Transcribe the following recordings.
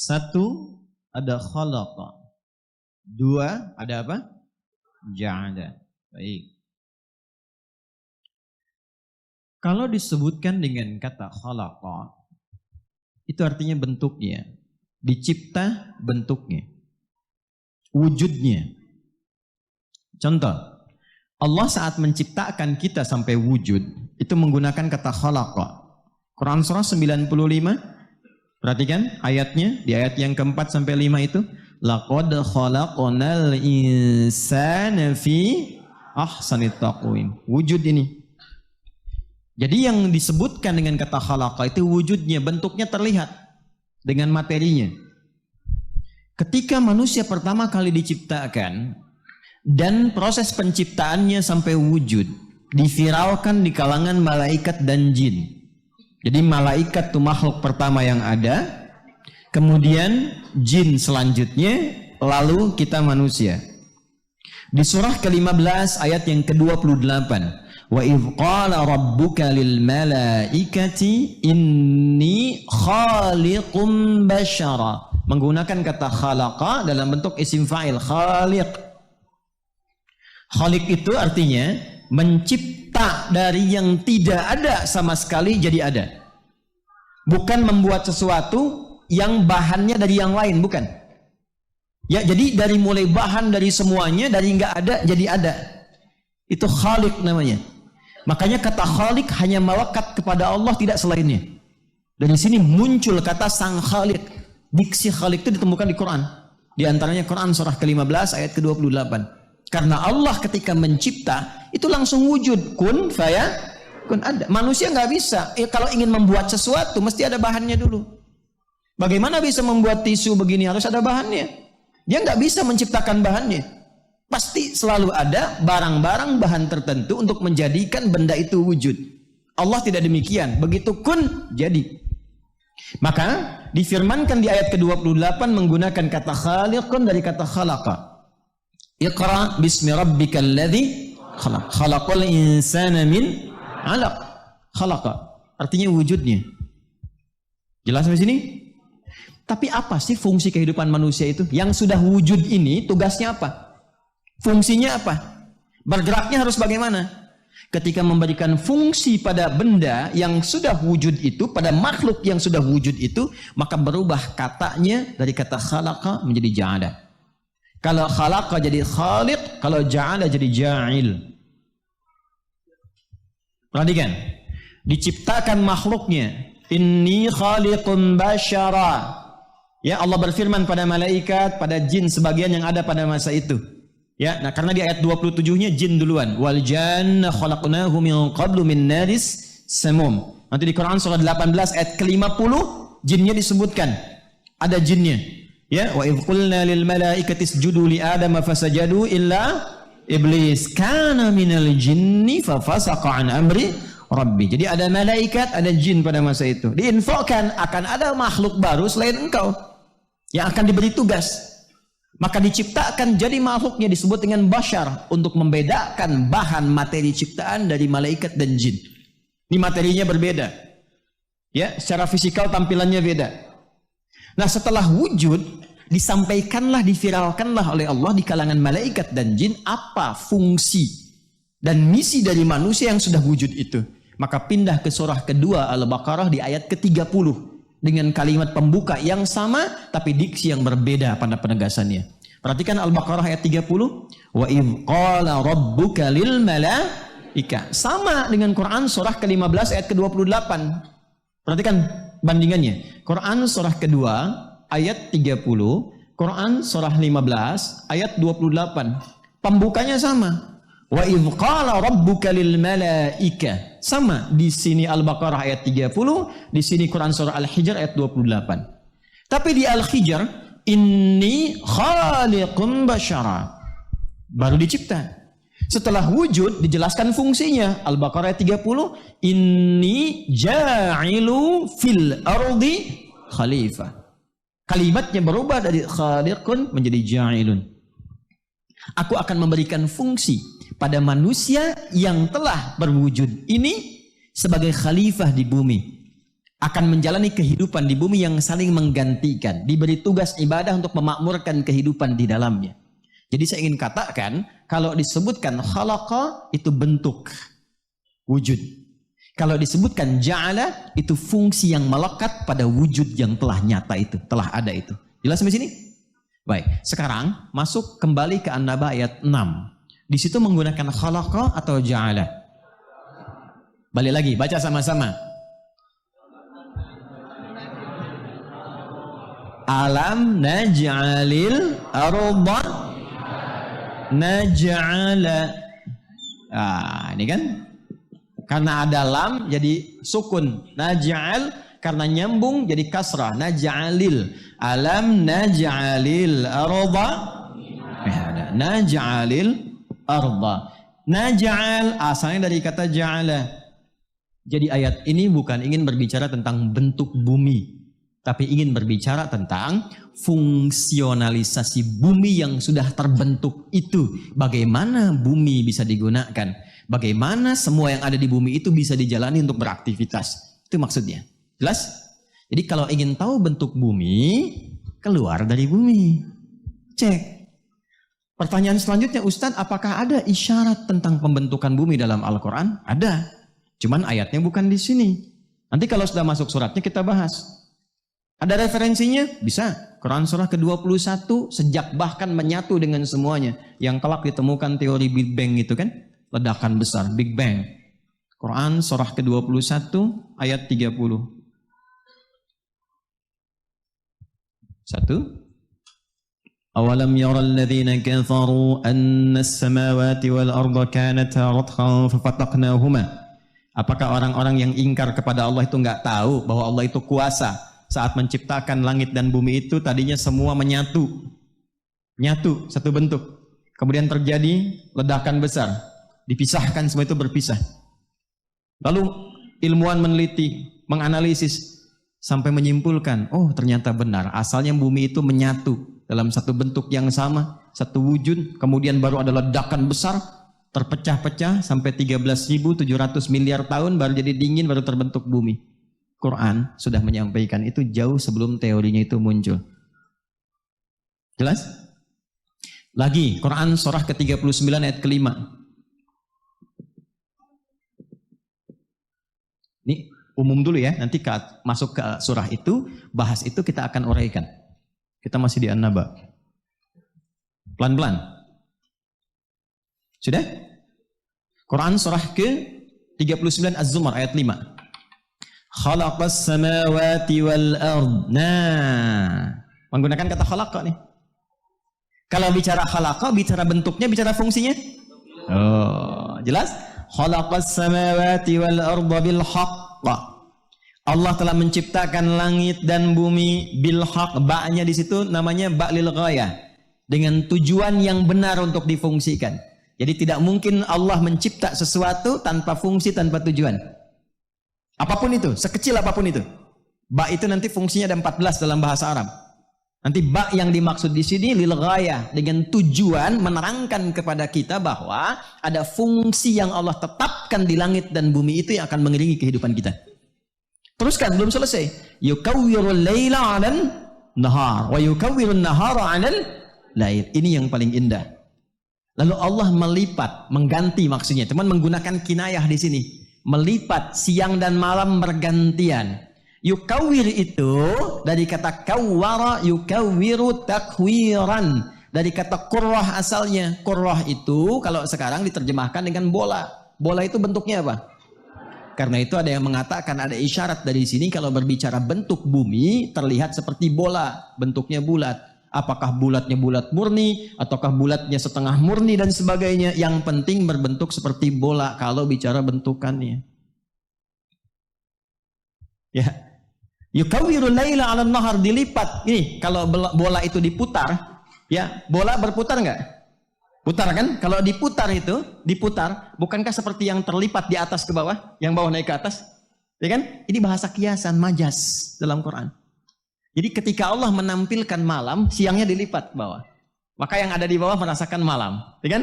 Satu, ada khalaqa. Dua, ada apa? Ja'ala. Baik. Kalau disebutkan dengan kata khalaqa, itu artinya bentuknya. Dicipta bentuknya. Wujudnya. Contoh, Allah saat menciptakan kita sampai wujud, itu menggunakan kata khalaqa. Quran surah 95, perhatikan ayatnya, di ayat yang keempat sampai 5 itu. Laqad khalaqnal insana fi ahsanit taqwim. Wujud ini. Jadi yang disebutkan dengan kata khalaqa itu wujudnya, bentuknya terlihat dengan materinya. Ketika manusia pertama kali diciptakan dan proses penciptaannya sampai wujud, diviralkan di kalangan malaikat dan jin. Jadi malaikat itu makhluk pertama yang ada, kemudian jin selanjutnya, lalu kita manusia. Di surah ke-15 ayat yang ke-28, wa idh qala rabbuka lil malaikati inni khaliqum bashara, menggunakan kata khalaqa dalam bentuk isim fa'il, khaliq. Khaliq itu artinya mencipta dari yang tidak ada sama sekali jadi ada. Bukan membuat sesuatu yang bahannya dari yang lain, bukan. Ya, jadi dari mulai bahan dari semuanya, dari nggak ada jadi ada. Itu khaliq namanya. Makanya kata khaliq hanya melekat kepada Allah, tidak selainnya. Dari sini muncul kata sang khaliq. Diksi khaliq itu ditemukan di Quran. Di antaranya Quran surah ke-15 ayat ke-28. Karena Allah ketika mencipta itu langsung wujud, kun fayakun, ada. Manusia nggak bisa. Kalau ingin membuat sesuatu mesti ada bahannya dulu. Bagaimana bisa membuat tisu begini, harus ada bahannya. Dia nggak bisa menciptakan bahannya. Pasti selalu ada barang-barang bahan tertentu untuk menjadikan benda itu wujud. Allah tidak demikian. Begitu kun, jadi. Maka difirmankan di ayat ke-28 menggunakan kata khaliqun dari kata khalaqa. Iqra bismi rabbikal ladzi khalaq. Khalaqal insana min 'alaq. Khalaqa artinya wujudnya. Jelas sampai sini? Tapi apa sih fungsi kehidupan manusia itu? Yang sudah wujud ini tugasnya apa? Fungsinya apa? Bergeraknya harus bagaimana? Ketika memberikan fungsi pada benda yang sudah wujud itu, pada makhluk yang sudah wujud itu, maka berubah katanya dari kata khalaqa menjadi ja'ala. Kalau khalaqa jadi khaliq, kalau ja'ala jadi ja'il. Perhatikan, diciptakan makhluknya. Inni khaliqun basyara. Ya, Allah berfirman pada malaikat, pada jin sebagian yang ada pada masa itu. Ya, nah karena di ayat 27-nya jin duluan. Wal janna khalaqnahu min qablu min naris samum. Nanti di Quran surah 18 ayat ke-50 jinnya disebutkan. Ada jinnya. Ya, wa idh qulna lil malaikati isjudu li adama fasajadu illa iblis kana minal jinni fa fasaqa an amri rabbi. Jadi ada malaikat, ada jin pada masa itu. Diinfokan akan ada makhluk baru selain engkau yang akan diberi tugas. Maka diciptakan jadi makhluknya disebut dengan bashar untuk membedakan bahan materi ciptaan dari malaikat dan jin. Ini materinya berbeda. Ya, secara fisikal tampilannya beda. Nah, setelah wujud disampaikanlah, diviralkanlah oleh Allah di kalangan malaikat dan jin apa fungsi dan misi dari manusia yang sudah wujud itu. Maka pindah ke surah kedua Al-Baqarah di ayat ke-30 dengan kalimat pembuka yang sama tapi diksi yang berbeda pada penegasannya. Perhatikan Al-Baqarah ayat 30, wa idh qala rabbuka lil malaika. Sama dengan Quran surah ke-15 ayat ke-28. Perhatikan bandingannya. Quran surah kedua ayat 30, Quran surah 15 ayat 28. Pembukanya sama. Wa idh qala rabbuka lil malaika. Sama di sini Al-Baqarah ayat 30, di sini Quran surah Al-Hijr ayat 28. Tapi di Al-Hijr inni khaliqun basyara. Baru dicipta. Setelah wujud dijelaskan fungsinya. Al-Baqarah ayat 30, inni ja'ilu fil ardi khalifah. Kalimatnya berubah dari khaliqun menjadi ja'ilun. Aku akan memberikan fungsi pada manusia yang telah berwujud ini sebagai khalifah di bumi. akan menjalani kehidupan di bumi yang saling menggantikan, diberi tugas ibadah untuk memakmurkan kehidupan di dalamnya. Jadi saya ingin katakan, kalau disebutkan khalaqa itu bentuk, wujud. Kalau disebutkan ja'ala itu fungsi yang melekat pada wujud yang telah nyata itu, telah ada itu. Jelas sampai sini? Baik, sekarang masuk kembali ke An-Naba ayat 6. Di situ menggunakan khalaqa atau ja'ala. Balik lagi, baca sama-sama. Alam naj'alil arda naj'ala. Ini kan karena ada lam jadi sukun. Naj'al karena nyambung jadi kasrah. Naj'alil. Alam naj'alil arda. Naj'alil arda. Naj'al asalnya dari kata ja'ala. Jadi ayat ini bukan ingin berbicara tentang bentuk bumi, tapi ingin berbicara tentang fungsionalisasi bumi yang sudah terbentuk itu. Bagaimana bumi bisa digunakan? Bagaimana semua yang ada di bumi itu bisa dijalani untuk beraktivitas? Itu maksudnya. Jelas? Jadi kalau ingin tahu bentuk bumi, keluar dari bumi. Cek. Pertanyaan selanjutnya, Ustadz, apakah ada isyarat tentang pembentukan bumi dalam Al-Quran? Ada. Cuman ayatnya bukan di sini. Nanti kalau sudah masuk suratnya kita bahas. Ada referensinya? Bisa. Quran surah ke-21 sejak bahkan menyatu dengan semuanya. Yang kelak ditemukan teori Big Bang itu kan. Ledakan besar, Big Bang. Quran surah ke-21 ayat 30. 1. Awalam yaral ladzina kafaru anna as-samawati wal arda kanata ratqan fafataqnahuma. Apakah orang-orang yang ingkar kepada Allah itu enggak tahu bahwa Allah itu kuasa? Saat menciptakan langit dan bumi itu tadinya semua menyatu. Nyatu, satu bentuk. Kemudian terjadi ledakan besar. Dipisahkan, semua itu berpisah. Lalu ilmuwan meneliti, menganalisis, sampai menyimpulkan, oh ternyata benar. Asalnya bumi itu menyatu dalam satu bentuk yang sama, satu wujud. Kemudian baru ada ledakan besar, terpecah-pecah sampai 13.700 miliar tahun, baru jadi dingin, baru terbentuk bumi. Quran sudah menyampaikan itu jauh sebelum teorinya itu muncul. Jelas? Lagi, Quran surah ke-39 ayat ke-5. Ini umum dulu ya, nanti masuk ke surah itu, bahas itu kita akan uraikan. Kita masih di An-Naba. Pelan-pelan. Sudah? Quran surah ke-39 Az-Zumar ayat 5. Khalaqas samawati wal ard. Nah, menggunakan kata khalaqa nih. Kalau bicara khalaqa, bicara bentuknya, bicara fungsinya? Oh, jelas? Khalaqas samawati wal arda bil haqq. Allah telah menciptakan langit dan bumi bil haqq. Ba-nya di situ namanya ba lil ghayah. Dengan tujuan yang benar untuk difungsikan. Jadi tidak mungkin Allah mencipta sesuatu tanpa fungsi, tanpa tujuan. Apapun itu, sekecil apapun itu. Ba itu nanti fungsinya ada 14 dalam bahasa Arab. Nanti ba yang dimaksud di sini lil ghayah, dengan tujuan menerangkan kepada kita bahwa ada fungsi yang Allah tetapkan di langit dan bumi itu yang akan mengiringi kehidupan kita. Teruskan, belum selesai. Yukawwirul laila 'alan nahar wa yukawwirun nahara 'alal lail. Ini yang paling indah. Lalu Allah melipat, mengganti maksudnya. Teman menggunakan kinayah di sini. Melipat siang dan malam bergantian. Yukawwir itu dari kata kawwara, yukawwiru takwiran. Dari kata qurrah asalnya. Qurrah itu kalau sekarang diterjemahkan dengan bola. Bola itu bentuknya apa? Karena itu ada yang mengatakan ada isyarat dari sini kalau berbicara bentuk bumi terlihat seperti bola. Bentuknya bulat. Apakah bulatnya bulat murni, ataukah bulatnya setengah murni dan sebagainya. Yang penting berbentuk seperti bola kalau bicara bentukannya. Ya. Yukawwirul laila 'alan nahar, dilipat. Ini kalau bola itu diputar, ya, bola berputar enggak? Putar kan? Kalau diputar itu, diputar, bukankah seperti yang terlipat di atas ke bawah, yang bawah naik ke atas? Ya kan? Ini bahasa kiasan, majas dalam Quran. Jadi ketika Allah menampilkan malam, siangnya dilipat ke bawah. Maka yang ada di bawah merasakan malam, ya kan?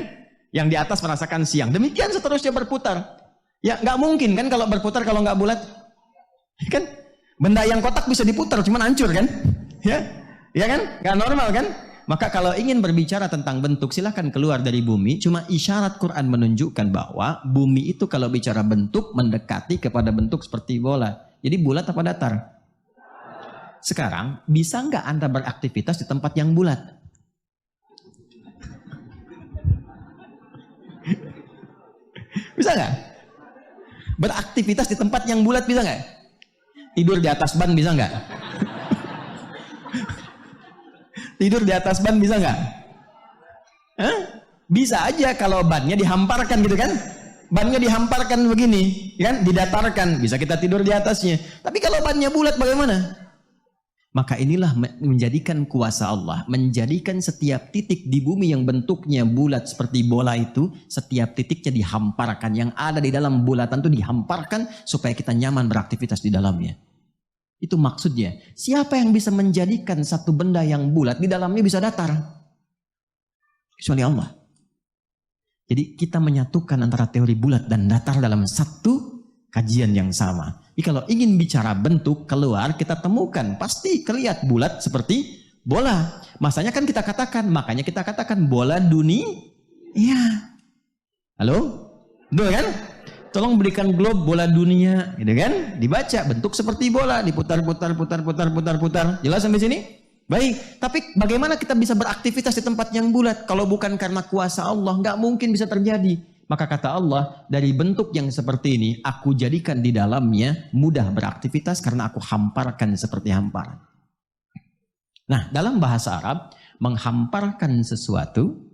Yang di atas merasakan siang. Demikian seterusnya berputar. Ya nggak mungkin kan kalau berputar kalau nggak bulat, ya kan? Benda yang kotak bisa diputar, cuman hancur kan? Ya, ya kan? Gak normal kan? Maka kalau ingin berbicara tentang bentuk, silahkan keluar dari bumi. Cuma isyarat Quran menunjukkan bahwa bumi itu kalau bicara bentuk mendekati kepada bentuk seperti bola. Jadi bulat apa datar? Sekarang bisa nggak Anda beraktivitas di tempat yang bulat? Bisa nggak? Beraktivitas di tempat yang bulat bisa nggak? Tidur di atas ban bisa nggak? Tidur di atas ban bisa nggak? Bisa aja kalau bannya dihamparkan gitu kan? Bannya dihamparkan begini, kan? Didatarkan, bisa kita tidur di atasnya. Tapi kalau bannya bulat bagaimana? Maka inilah menjadikan kuasa Allah, menjadikan setiap titik di bumi yang bentuknya bulat seperti bola itu, setiap titiknya dihamparkan. Yang ada di dalam bulatan itu dihamparkan supaya kita nyaman beraktivitas di dalamnya. Itu maksudnya. Siapa yang bisa menjadikan satu benda yang bulat di dalamnya bisa datar? Kecuali Allah. Jadi kita menyatukan antara teori bulat dan datar dalam satu kajian yang sama. Jadi kalau ingin bicara bentuk keluar, kita temukan pasti kelihatan bulat seperti bola. Makanya kita katakan bola dunia. Iya. Halo? Betul kan? Tolong berikan globe bola dunia, gitu kan? Dibaca bentuk seperti bola, diputar. Jelas sampai sini? Baik, tapi bagaimana kita bisa beraktivitas di tempat yang bulat? Kalau bukan karena kuasa Allah, nggak mungkin bisa terjadi. Maka kata Allah, dari bentuk yang seperti ini, aku jadikan di dalamnya mudah beraktivitas karena aku hamparkan seperti hamparan. Nah, dalam bahasa Arab, menghamparkan sesuatu,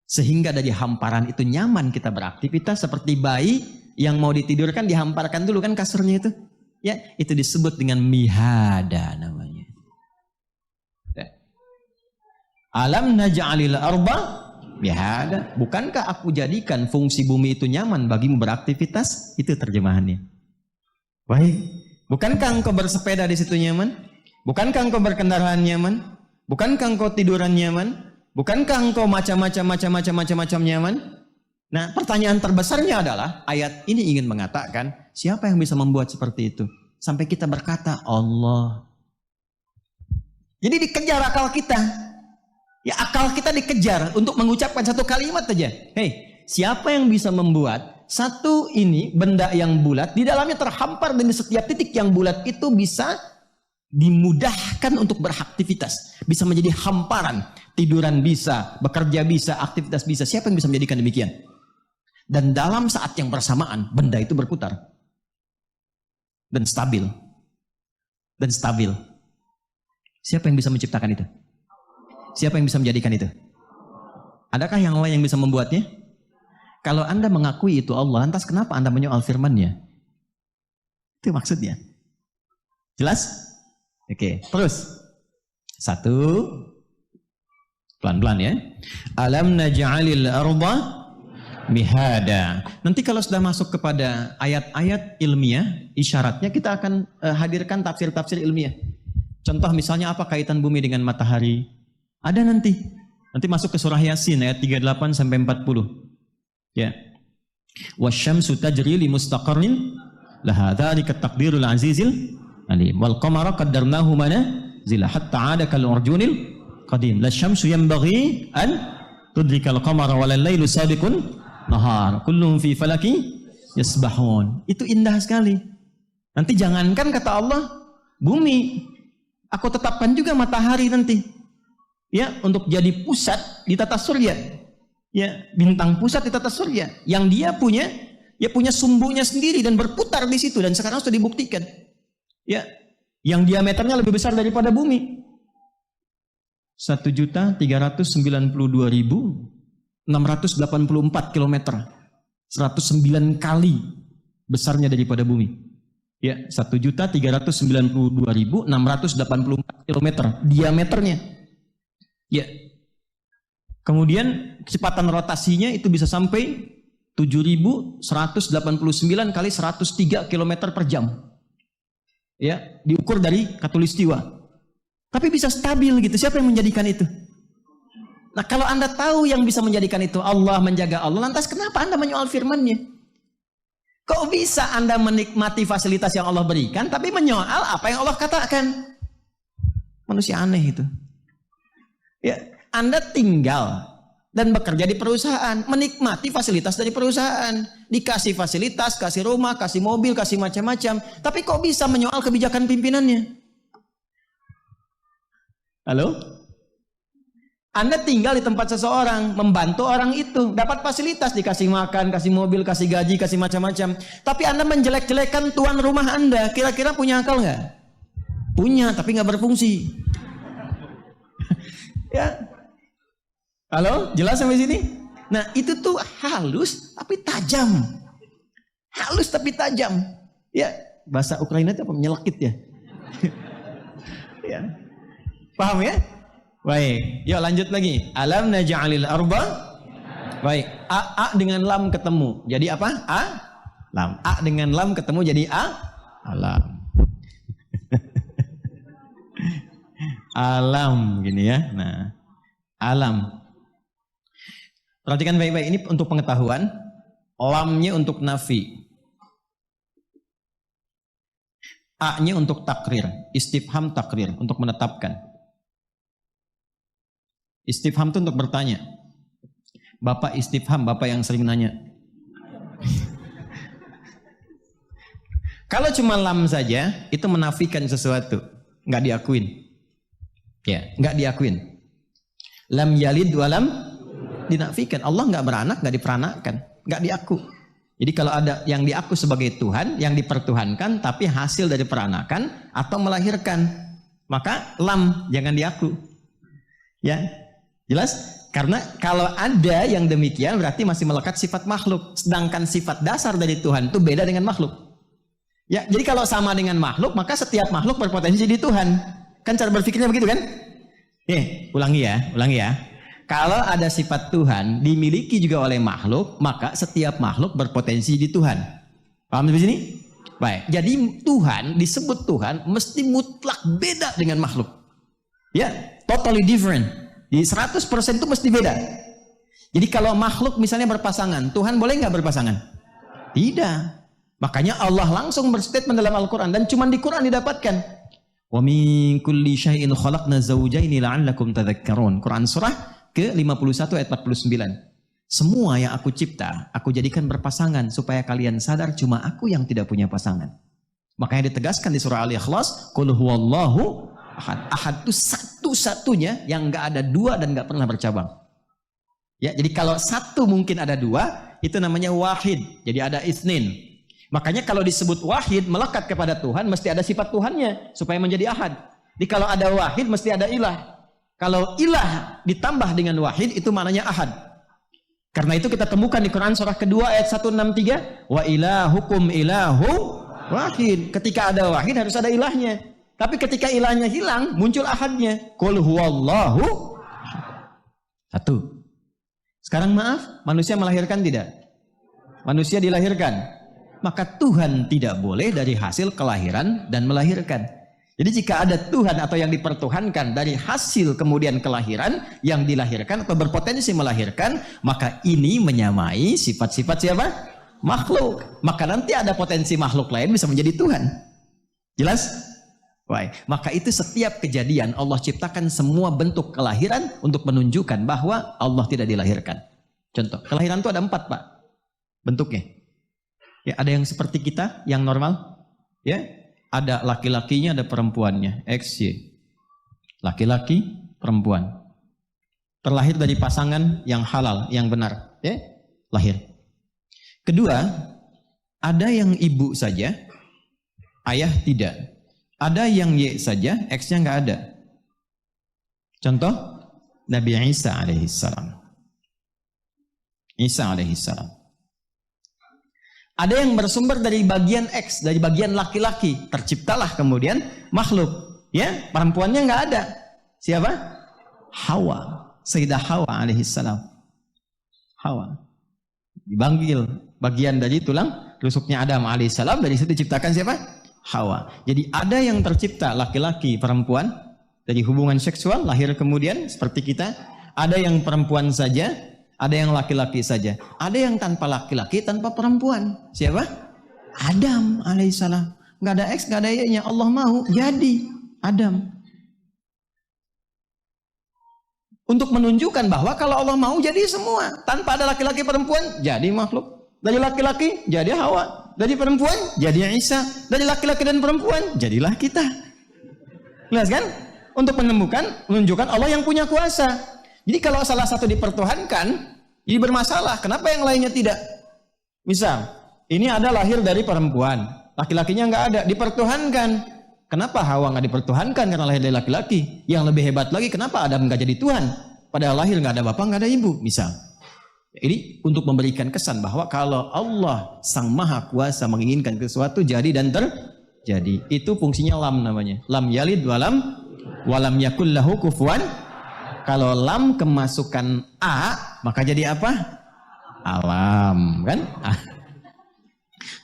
sehingga dari hamparan itu nyaman kita beraktivitas, seperti bayi yang mau ditidurkan, dihamparkan dulu kan kasurnya itu. Ya, itu disebut dengan mihada namanya. Alam naj'alil arba mihada. Bukankah aku jadikan fungsi bumi itu nyaman bagimu beraktivitas? Itu terjemahannya. Baik. Bukankah engkau bersepeda di situ nyaman? Bukankah engkau berkendaraan nyaman? Bukankah engkau tiduran nyaman? Bukankah engkau macam-macam nyaman? Nah, pertanyaan terbesarnya adalah ayat ini ingin mengatakan siapa yang bisa membuat seperti itu? Sampai kita berkata Allah. Jadi dikejar akal kita. Ya, akal kita dikejar untuk mengucapkan satu kalimat saja. Hei, siapa yang bisa membuat satu ini benda yang bulat di dalamnya terhampar dan di setiap titik yang bulat itu bisa dimudahkan untuk beraktivitas, bisa menjadi hamparan, tiduran bisa, bekerja bisa, aktivitas bisa. Siapa yang bisa menjadikan demikian? Dan dalam saat yang bersamaan benda itu berputar dan stabil. Siapa yang bisa menciptakan itu? Siapa yang bisa menjadikan itu? Adakah yang lain yang bisa membuatnya? Kalau Anda mengakui itu Allah, lantas kenapa Anda menyoal firman-Nya? Itu maksudnya. Jelas? Oke, terus. Satu. Pelan-pelan ya. Alam naj'alil arda mihada. Nanti kalau sudah masuk kepada ayat-ayat ilmiah, isyaratnya kita akan hadirkan tafsir-tafsir ilmiah. Contoh misalnya apa kaitan bumi dengan matahari? Ada nanti masuk ke surah Yasin ayat 38 sampai 40. Ya. Wasyamsu tajri li mustaqarrin laha dzalika taqdirul azizil alim wal qamara qaddarnahu manazila hatta 'ada kal urjunil qadim la syamsu yanbaghi an tudrikal qamara wal lailu sabiqun nahar kullun fi falaki yasbahun. Itu indah sekali. Nanti jangankan kata Allah bumi, aku tetapkan juga matahari nanti. Ya, untuk jadi pusat di tata surya. Ya, bintang pusat di tata surya yang dia punya sumbunya sendiri dan berputar di situ dan sekarang sudah dibuktikan. Ya, yang diameternya lebih besar daripada bumi. 1.392.684 km. 109 kali besarnya daripada bumi. Ya, 1.392.684 km diameternya. Ya. Kemudian kecepatan rotasinya itu bisa sampai 7.189 kali 103 km per jam. Ya, diukur dari khatulistiwa. Tapi bisa stabil gitu. Siapa yang menjadikan itu? Nah, kalau Anda tahu yang bisa menjadikan itu Allah, menjaga Allah, lantas kenapa Anda menyoal firman-Nya? Kok bisa Anda menikmati fasilitas yang Allah berikan tapi menyoal apa yang Allah katakan? Manusia aneh itu. Ya, Anda tinggal dan bekerja di perusahaan, menikmati fasilitas dari perusahaan, dikasih fasilitas, kasih rumah, kasih mobil, kasih macam-macam, tapi kok bisa menyoal kebijakan pimpinannya? Halo? Anda tinggal di tempat seseorang, membantu orang itu, dapat fasilitas, dikasih makan, kasih mobil, kasih gaji, kasih macam-macam. Tapi Anda menjelek-jelekan tuan rumah Anda, kira-kira punya akal nggak? Punya, tapi nggak berfungsi. Ya, halo, jelas sampai sini? Nah, itu tuh halus tapi tajam, halus tapi tajam. Ya, bahasa Ukraina itu apa? Menyelekit ya. Ya, paham ya? Baik, yuk lanjut lagi. Alam naj'alil arba. Baik, a dengan lam ketemu. Jadi apa? Lam. A dengan lam ketemu jadi alam. Alam gini ya. Nah, alam. Perhatikan baik-baik, ini untuk pengetahuan. Lamnya untuk nafi. A-nya untuk takrir, istifham takrir, untuk menetapkan. Istifham itu untuk bertanya. Bapak istifham, bapak yang sering nanya. Kalau cuma lam saja, itu menafikan sesuatu, nggak diakuin. Ya, nggak diakuin. Lam yalid walam dinafikan. Allah nggak beranak, nggak diperanakan, nggak diaku. Jadi kalau ada yang diaku sebagai Tuhan, yang dipertuhankan, tapi hasil dari peranakan atau melahirkan, maka lam jangan diaku. Ya. Jelas? Karena kalau ada yang demikian berarti masih melekat sifat makhluk. Sedangkan sifat dasar dari Tuhan itu beda dengan makhluk. Ya, jadi kalau sama dengan makhluk, maka setiap makhluk berpotensi jadi Tuhan. Kan cara berpikirnya begitu kan? Ulangi ya. Kalau ada sifat Tuhan dimiliki juga oleh makhluk, maka setiap makhluk berpotensi jadi Tuhan. Paham di sini? Baik. Jadi Tuhan disebut Tuhan mesti mutlak beda dengan makhluk. Ya, totally different. Di 100% itu mesti beda. Jadi kalau makhluk misalnya berpasangan, Tuhan boleh nggak berpasangan? Tidak. Makanya Allah langsung berstatement dalam Al-Quran, dan cuma di Quran didapatkan. Wa min kulli syai'in khalaqna zawjaini la'allakum tadhakkarun. Quran surah ke-51 ayat 49. Semua yang aku cipta, aku jadikan berpasangan supaya kalian sadar cuma aku yang tidak punya pasangan. Makanya ditegaskan di surah Al-Ikhlas, qul huwallahu ahad. Ahad itu satu-satunya yang nggak ada dua dan nggak pernah bercabang. Ya, jadi kalau satu mungkin ada dua, itu namanya wahid. Jadi ada itsnin. Makanya kalau disebut wahid melekat kepada Tuhan, mesti ada sifat Tuhannya supaya menjadi ahad. Jadi kalau ada wahid mesti ada ilah. Kalau ilah ditambah dengan wahid itu maknanya ahad. Karena itu kita temukan di Quran surah kedua ayat 163, wa ilahukum ilahu wahid. Ketika ada wahid harus ada ilahnya. Tapi ketika ilahnya hilang, muncul ahadnya. Qul huwallahu satu. Sekarang maaf, manusia melahirkan tidak? Manusia dilahirkan. Maka Tuhan tidak boleh dari hasil kelahiran dan melahirkan. Jadi jika ada Tuhan atau yang dipertuhankan dari hasil kemudian kelahiran, yang dilahirkan atau berpotensi melahirkan, maka ini menyamai sifat-sifat siapa? Makhluk. Maka nanti ada potensi makhluk lain bisa menjadi Tuhan. Jelas? Baik, maka itu setiap kejadian Allah ciptakan semua bentuk kelahiran untuk menunjukkan bahwa Allah tidak dilahirkan. Contoh, kelahiran itu ada 4 Pak bentuknya. Ya, ada yang seperti kita, yang normal. Ya, ada laki-lakinya, ada perempuannya. X, Y. Laki-laki, perempuan. Terlahir dari pasangan yang halal, yang benar. Ya, lahir. Kedua, ada yang ibu saja, ayah tidak. Ada yang Y saja, X-nya nggak ada. Contoh, Nabi Isa alaihissalam. Isa alaihissalam. Ada yang bersumber dari bagian X, dari bagian laki-laki. Terciptalah kemudian makhluk. Ya, perempuannya nggak ada. Siapa? Hawa. Sayyidah Hawa alaihissalam. Hawa. Dipanggil bagian dari tulang rusuknya Adam alaihissalam. Dari situ diciptakan siapa? Hawa. Jadi ada yang tercipta laki-laki, perempuan dari hubungan seksual, lahir kemudian seperti kita. Ada yang perempuan saja, ada yang laki-laki saja. Ada yang tanpa laki-laki, tanpa perempuan. Siapa? Adam alaihissalam. Nggak ada X, nggak ada Y-nya. Allah mau jadi Adam. Untuk menunjukkan bahwa kalau Allah mau jadi semua. Tanpa ada laki-laki perempuan, jadi makhluk. Dari laki-laki, jadi Hawa. Dari perempuan, jadi Isa. Dari laki-laki dan perempuan, jadilah kita. Jelas kan? Untuk menunjukkan Allah yang punya kuasa. Jadi kalau salah satu dipertuhankan, jadi bermasalah. Kenapa yang lainnya tidak? Misal, ini ada lahir dari perempuan. Laki-lakinya nggak ada, dipertuhankan. Kenapa Hawa nggak dipertuhankan karena lahir dari laki-laki? Yang lebih hebat lagi, kenapa Adam nggak jadi Tuhan? Padahal lahir nggak ada bapak, nggak ada ibu, misal. Ini untuk memberikan kesan bahwa kalau Allah Sang Maha Kuasa menginginkan sesuatu jadi dan terjadi. Itu fungsinya lam namanya. Lam yalid walam yakul lahu kufuwan. Kalau lam kemasukan a, maka jadi apa? Alam, kan?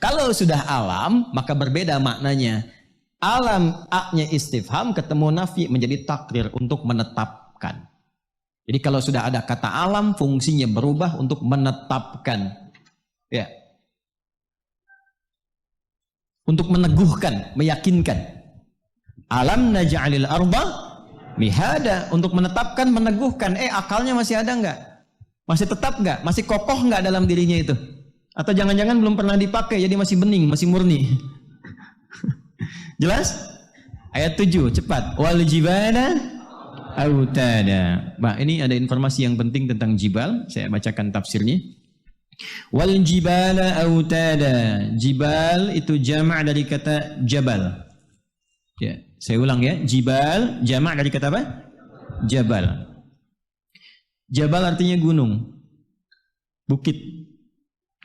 Kalau sudah alam, maka berbeda maknanya. Alam a-nya istifham ketemu nafi menjadi takdir untuk menetapkan. Jadi kalau sudah ada kata alam, fungsinya berubah untuk menetapkan. Ya. Untuk meneguhkan, meyakinkan. Alam naj'alil arda mihada, untuk menetapkan, meneguhkan. Akalnya masih ada enggak? Masih tetap enggak? Masih kokoh enggak dalam dirinya itu? Atau jangan-jangan belum pernah dipakai, jadi masih bening, masih murni. Jelas? Ayat 7, cepat. Wal jibala autada. Bah, ini ada informasi yang penting tentang jibal. Saya bacakan tafsirnya. Wal jibala autada. Jibal itu jama' dari kata jabal. Ya, saya ulang ya. Jibal jama' dari kata apa? Jabal. Jabal artinya gunung. Bukit.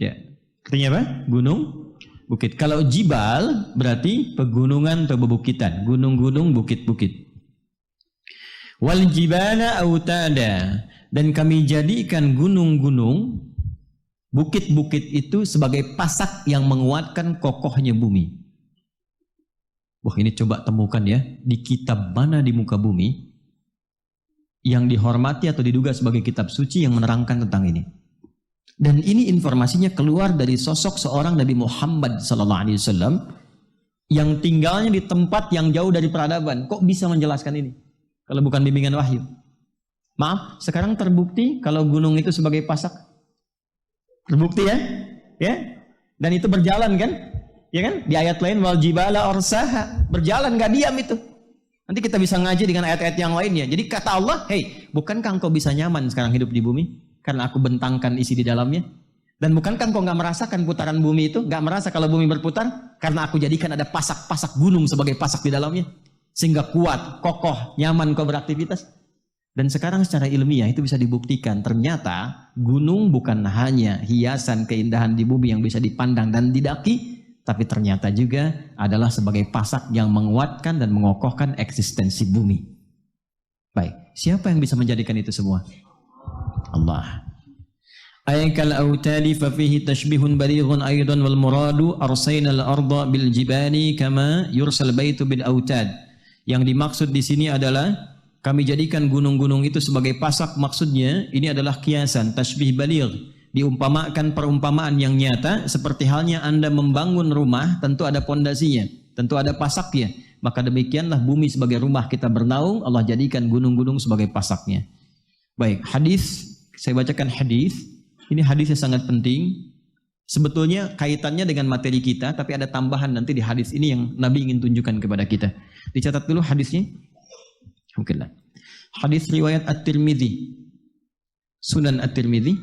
Ya. Artinya apa? Gunung, bukit. Kalau jibal berarti pegunungan atau bebukitan, gunung-gunung, bukit-bukit. Wal jibala autada, dan kami jadikan gunung-gunung, bukit-bukit itu sebagai pasak yang menguatkan kokohnya bumi. Wah, ini coba temukan ya, di kitab mana di muka bumi yang dihormati atau diduga sebagai kitab suci yang menerangkan tentang ini. Dan ini informasinya keluar dari sosok seorang Nabi Muhammad SAW yang tinggalnya di tempat yang jauh dari peradaban. Kok bisa menjelaskan ini? Kalau bukan bimbingan wahyu. Maaf, sekarang terbukti kalau gunung itu sebagai pasak. Terbukti ya? Ya? Dan itu berjalan kan? Ya kan? Di ayat lain wal jibala arsaha, berjalan, gak diam itu. Nanti kita bisa ngaji dengan ayat-ayat yang lainnya. Jadi kata Allah, "Hei, bukankah engkau bisa nyaman sekarang hidup di bumi? Karena aku bentangkan isi di dalamnya. Dan bukankah engkau gak merasakan putaran bumi itu? Gak merasa kalau bumi berputar? Karena aku jadikan ada pasak-pasak gunung sebagai pasak di dalamnya. Sehingga kuat, kokoh, nyaman kau beraktivitas." Dan sekarang secara ilmiah itu bisa dibuktikan. Ternyata gunung bukan hanya hiasan keindahan di bumi yang bisa dipandang dan didaki, tapi ternyata juga adalah sebagai pasak yang menguatkan dan mengokohkan eksistensi bumi. Baik, siapa yang bisa menjadikan itu semua? Allah. Ayakal autali fa fihi tashbihun balighun aidan wal muradu arsayna al arda bil jibali kama yursal baitu bil autad. Yang dimaksud di sini adalah kami jadikan gunung-gunung itu sebagai pasak. Maksudnya ini adalah kiasan, tashbih baligh, diumpamakan perumpamaan yang nyata. Seperti halnya Anda membangun rumah, tentu ada pondasinya, tentu ada pasaknya. Maka demikianlah bumi sebagai rumah kita bernaung, Allah jadikan gunung-gunung sebagai pasaknya. Baik, hadis, saya bacakan hadis. Ini hadis yang sangat penting. Sebetulnya kaitannya dengan materi kita, tapi ada tambahan nanti di hadis ini yang Nabi ingin tunjukkan kepada kita. Dicatat dulu hadisnya. Alhamdulillah. Hadis riwayat At-Tirmidzi, Sunan At-Tirmidzi.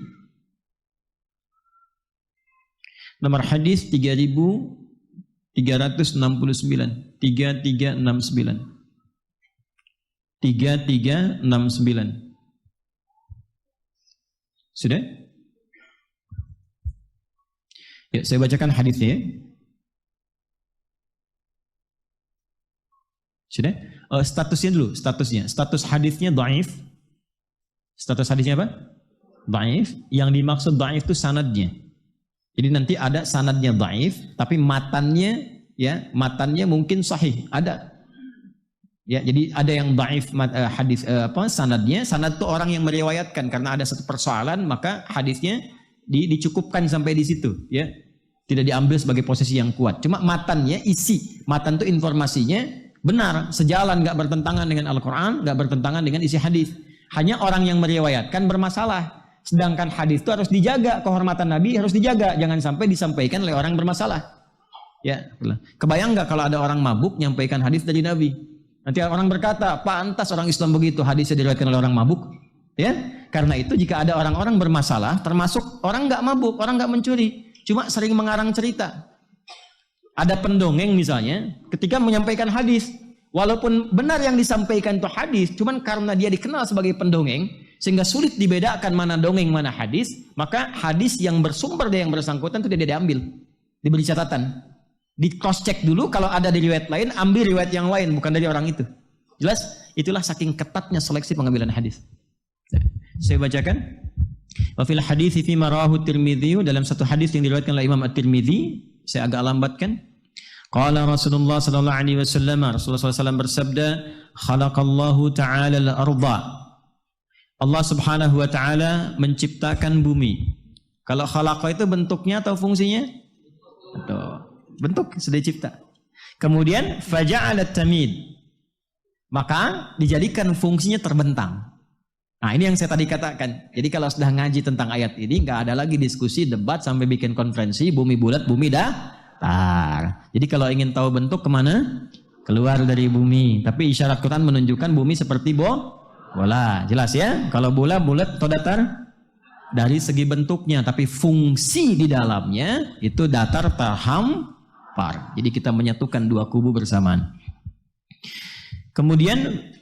Nomor hadis 3369. 3369. 3369. Sudah? Ya, saya bacakan hadisnya. Sudah? Statusnya dulu, statusnya. Status hadisnya dhaif. Status hadisnya apa? Dhaif. Yang dimaksud dhaif itu sanadnya. Jadi nanti ada sanadnya dhaif, tapi matannya, ya, matannya mungkin sahih. Ada. Ya, jadi ada yang dhaif hadis sanadnya. Sanad itu orang yang meriwayatkan, karena ada satu persoalan maka hadisnya dicukupkan sampai di situ, ya. Tidak diambil sebagai posisi yang kuat. Cuma matannya, isi. Matan itu informasinya benar, sejalan, nggak bertentangan dengan Al-Quran, nggak bertentangan dengan isi hadis. Hanya orang yang meriwayatkan bermasalah. Sedangkan hadis itu harus dijaga, kehormatan Nabi harus dijaga. Jangan sampai disampaikan oleh orang bermasalah. Ya, kebayang nggak kalau ada orang mabuk nyampaikan hadis dari Nabi? Nanti orang berkata, pantas orang Islam begitu, hadisnya diriwayatkan oleh orang mabuk. Ya, karena itu jika ada orang-orang bermasalah, termasuk orang nggak mabuk, orang nggak mencuri, cuma sering mengarang cerita. Ada pendongeng misalnya, ketika menyampaikan hadis, walaupun benar yang disampaikan itu hadis, cuman karena dia dikenal sebagai pendongeng, sehingga sulit dibedakan mana dongeng mana hadis, maka hadis yang bersumber dari yang bersangkutan itu tidak diambil, diberi catatan. Di cross check dulu, kalau ada di riwayat lain, ambil riwayat yang lain, bukan dari orang itu. Jelas? Itulah saking ketatnya seleksi pengambilan hadis. Saya bacakan. Wa fil hadits fi marahu Tirmidzi, dalam satu hadis yang diriwayatkan oleh Imam At-Tirmidzi, saya agak lambatkan. Qala Rasulullah sallallahu alaihi wasallam, Rasulullah SAW bersabda, khalaqallahu ta'ala al-ardha. Allah Subhanahu wa taala menciptakan bumi. Kalau khalaqa itu bentuknya atau fungsinya? Betul. Bentuk sudah dicipta. Kemudian faja'alat tamid, maka dijadikan fungsinya terbentang. Nah, ini yang saya tadi katakan. Jadi kalau sudah ngaji tentang ayat ini, nggak ada lagi diskusi, debat sampai bikin konferensi, bumi bulat, bumi datar. Jadi kalau ingin tahu bentuk kemana? Keluar dari bumi. Tapi isyarat Quran menunjukkan bumi seperti bola. Jelas ya? Kalau bola bulat atau datar? Dari segi bentuknya, tapi fungsi di dalamnya itu datar terhampar. Jadi kita menyatukan dua kubu bersamaan. Kemudian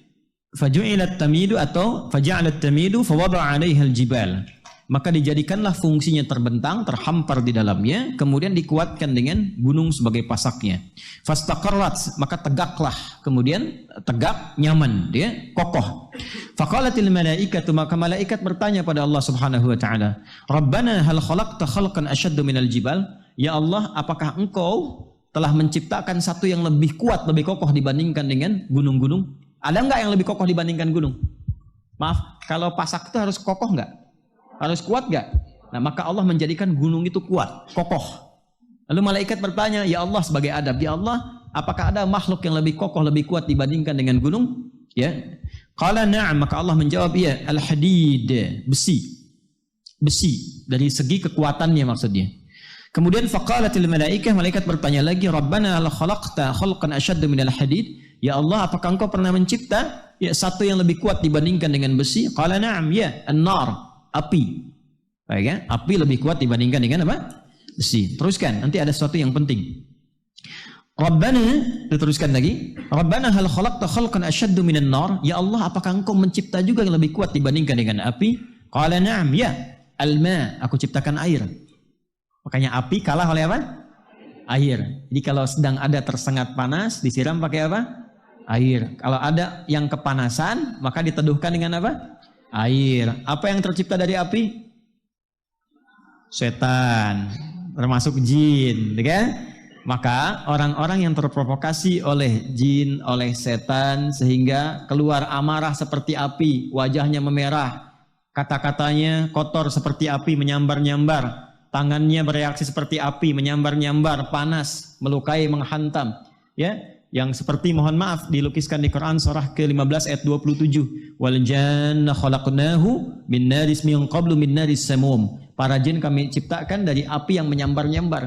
faju'ilat tamidu atau faja'alat tamidu fawada'a 'alaiha al-jibal. Maka dijadikanlah fungsinya terbentang, terhampar di dalamnya, kemudian dikuatkan dengan gunung sebagai pasaknya. Fastaqarrat, maka tegaklah, kemudian tegak, nyaman, dia kokoh. Faqalatil malaikatu, maka malaikat bertanya pada Allah Subhanahu wa taala, "Rabbana hal khalaqta khalqan ashaddu minal jibal?" Ya Allah, apakah engkau telah menciptakan satu yang lebih kuat, lebih kokoh dibandingkan dengan gunung-gunung? Ada enggak yang lebih kokoh dibandingkan gunung? Maaf, kalau pasak itu harus kokoh enggak? Harus kuat enggak? Nah, maka Allah menjadikan gunung itu kuat, kokoh. Lalu malaikat bertanya, ya Allah, sebagai adab, ya Allah, apakah ada makhluk yang lebih kokoh, lebih kuat dibandingkan dengan gunung? Ya. Qala na'am, maka Allah menjawab, iya, al-hadid, besi. Besi, dari segi kekuatannya maksudnya. Kemudian faqalatil malaikah, malaikat bertanya lagi, Rabbana la khalaqta khalqan ashadda minal hadid? Ya Allah, apakah engkau pernah mencipta satu yang lebih kuat dibandingkan dengan besi? Qala na'am, ya, an-nar, api. Baik ya? Api lebih kuat dibandingkan dengan apa? Besi. Teruskan, nanti ada sesuatu yang penting. Rabbana, diteruskan lagi, Rabbana hal khalaqta khalqan ashadda minan nar? Ya Allah, apakah engkau mencipta juga yang lebih kuat dibandingkan dengan api? Qala na'am, ya, al-ma, aku ciptakan air. Makanya api kalah oleh apa? Air. Jadi kalau sedang ada tersengat panas, disiram pakai apa? Air. Kalau ada yang kepanasan, maka diteduhkan dengan apa? Air. Apa yang tercipta dari api? Setan, termasuk jin, kan? Maka orang-orang yang terprovokasi oleh jin, oleh setan, sehingga keluar amarah seperti api, wajahnya memerah, kata-katanya kotor seperti api, menyambar-nyambar, tangannya bereaksi seperti api, menyambar-nyambar, panas, melukai, menghantam. Ya, yang seperti, mohon maaf, dilukiskan di Quran surah ke-15 ayat 27. Wal janna khalaqnahu min naris min qablu min naris samum. Para jin kami ciptakan dari api yang menyambar-nyambar.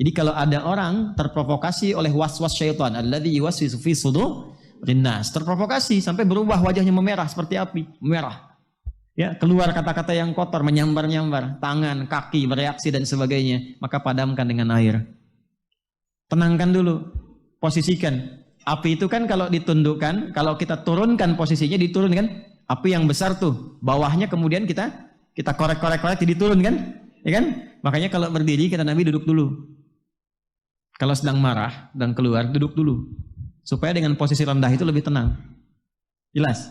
Jadi kalau ada orang terprovokasi oleh was-was syaitan, alladzi yuwaswisu fi sudurin nas, terprovokasi sampai berubah wajahnya memerah seperti api, merah. Ya, keluar kata-kata yang kotor, menyambar-nyambar, tangan, kaki, bereaksi dan sebagainya, maka padamkan dengan air. Tenangkan dulu, posisikan. Api itu kan kalau ditundukkan, kalau kita turunkan posisinya, diturunkan, api yang besar tuh, bawahnya kemudian kita korek-korek diturunkan, ya kan? Makanya kalau berdiri, kata Nabi, duduk dulu. Kalau sedang marah dan keluar, duduk dulu. Supaya dengan posisi rendah itu lebih tenang. Jelas?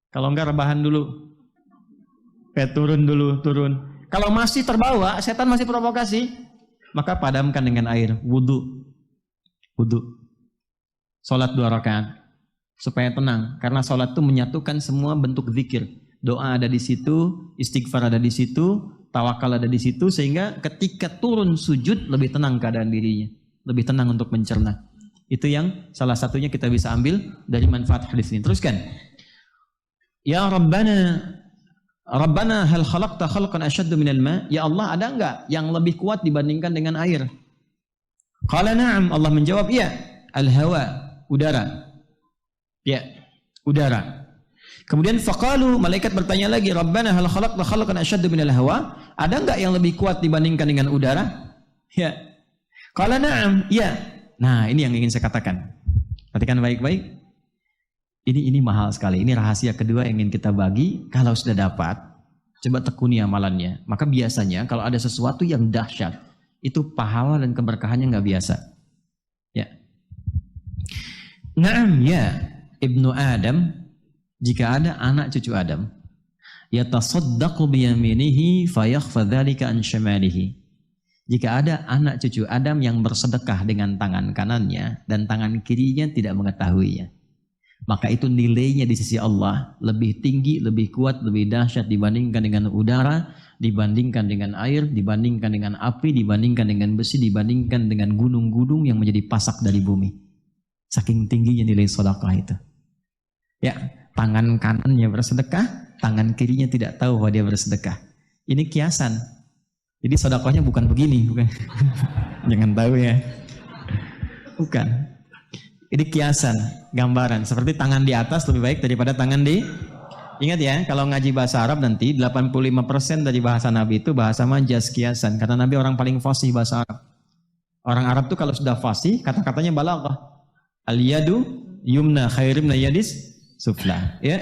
Kalau enggak rebahan dulu. Turun dulu, turun. Kalau masih terbawa, setan masih provokasi, maka padamkan dengan air, wudu. Salat 2 rakaat supaya tenang, karena salat itu menyatukan semua bentuk zikir. Doa ada di situ, istighfar ada di situ, tawakal ada di situ sehingga ketika turun sujud lebih tenang keadaan dirinya, lebih tenang untuk mencerna. Itu yang salah satunya kita bisa ambil dari manfaat hadis ini. Teruskan. Ya Rabbana, Rabbana hal khalaqta khalqan asyaddu minal ma? Ya Allah, ada enggak yang lebih kuat dibandingkan dengan air? Qala na'am, Allah menjawab, iya. Al-hawa, udara. Ya, udara. Kemudian faqalu, malaikat bertanya lagi, Rabbana hal khalaqta khalqan asyaddu minal hawa? Ada enggak yang lebih kuat dibandingkan dengan udara? Ya. Qala na'am, iya. Nah, ini yang ingin saya katakan. Perhatikan baik-baik. Ini mahal sekali. Ini rahasia kedua yang ingin kita bagi. Kalau sudah dapat, coba tekuni amalannya. Maka biasanya kalau ada sesuatu yang dahsyat, itu pahala dan keberkahannya nggak biasa. Ya. Naam ya Ibnu Adam, jika ada anak cucu Adam, yatasaddaqu biyaminihi fayakhfa dzalika an syamalihi. Jika ada anak cucu Adam yang bersedekah dengan tangan kanannya dan tangan kirinya tidak mengetahuinya, maka itu nilainya di sisi Allah lebih tinggi, lebih kuat, lebih dahsyat dibandingkan dengan udara, dibandingkan dengan air, dibandingkan dengan api, dibandingkan dengan besi, dibandingkan dengan gunung-gunung yang menjadi pasak dari bumi. Saking tingginya nilai sedekah itu. Ya, tangan kanannya bersedekah, tangan kirinya tidak tahu bahwa dia bersedekah. Ini kiasan. Jadi sedekahnya bukan begini, bukan. Jangan tahu ya. Bukan. Ini kiasan, gambaran. Seperti tangan di atas lebih baik daripada tangan di... Ingat ya, kalau ngaji bahasa Arab nanti 85% dari bahasa Nabi itu bahasa majaz, kiasan. Kata Nabi orang paling fasih bahasa Arab. Orang Arab tuh kalau sudah fasih, kata-katanya balaghah. Al-yadu yumna khairim na yadis sufla. Ya,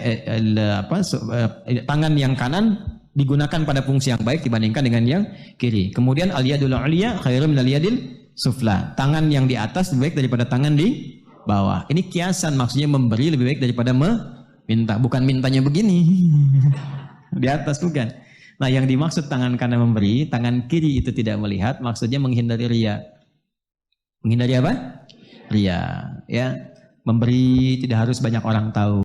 tangan yang kanan digunakan pada fungsi yang baik dibandingkan dengan yang kiri. Kemudian al-yadul ulya khairum minal yadil sufla. Tangan yang di atas lebih baik daripada tangan di bawah. Ini kiasan, maksudnya memberi lebih baik daripada meminta. Bukan mintanya begini. Di atas bukan. Nah, yang dimaksud tangan kanan memberi, tangan kiri itu tidak melihat, maksudnya menghindari riya. Menghindari apa? Riya, ya. Memberi tidak harus banyak orang tahu.